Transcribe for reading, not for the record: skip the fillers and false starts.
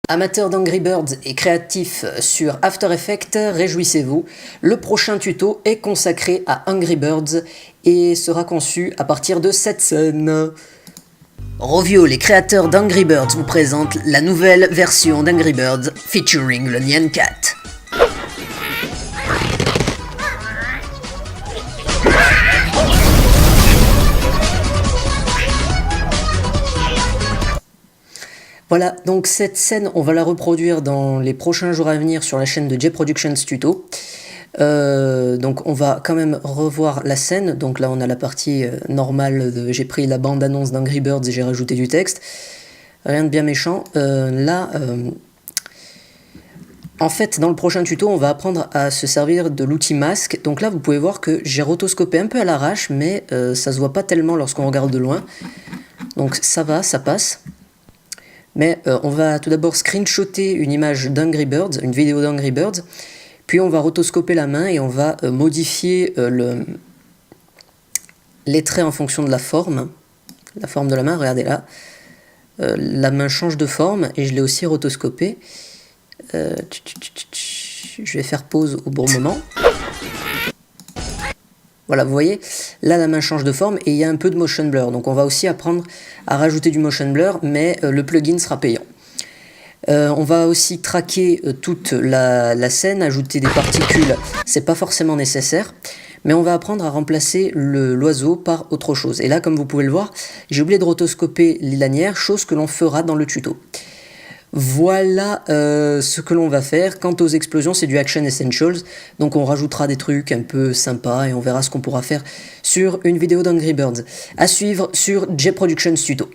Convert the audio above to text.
Amateurs d'Angry Birds et créatifs sur After Effects, réjouissez-vous, le prochain tuto est consacré à Angry Birds et sera conçu à partir de cette scène. Rovio, les créateurs d'Angry Birds, vous présentent la nouvelle version d'Angry Birds featuring le Nyan Cat. Voilà, donc cette scène, on va la reproduire dans les prochains jours à venir sur la chaîne de J Productions Tuto. Donc on va quand même revoir la scène. Donc là on a la partie normale, j'ai pris la bande-annonce d'Angry Birds et j'ai rajouté du texte. Rien de bien méchant. En fait, dans le prochain tuto, on va apprendre à se servir de l'outil masque. Donc là, vous pouvez voir que j'ai rotoscopé un peu à l'arrache, mais ça se voit pas tellement lorsqu'on regarde de loin. Donc ça va, ça passe. Mais on va tout d'abord screenshotter une image d'Angry Birds, une vidéo d'Angry Birds, puis on va rotoscoper la main et on va modifier les traits en fonction de la forme de la main. Regardez là, la main change de forme et je l'ai aussi rotoscopé. Je vais faire pause au bon moment. Voilà, vous voyez, là la main change de forme et il y a un peu de motion blur. Donc on va aussi apprendre à rajouter du motion blur, mais le plugin sera payant. On va aussi traquer toute la scène, ajouter des particules, c'est pas forcément nécessaire. Mais on va apprendre à remplacer l'oiseau par autre chose. Et là, comme vous pouvez le voir, j'ai oublié de rotoscoper les lanières, chose que l'on fera dans le tuto. Voilà ce que l'on va faire. Quant aux explosions, c'est du Action Essentials. Donc on rajoutera des trucs un peu sympas et on verra ce qu'on pourra faire sur une vidéo d'Angry Birds. À suivre sur J Productions Tuto.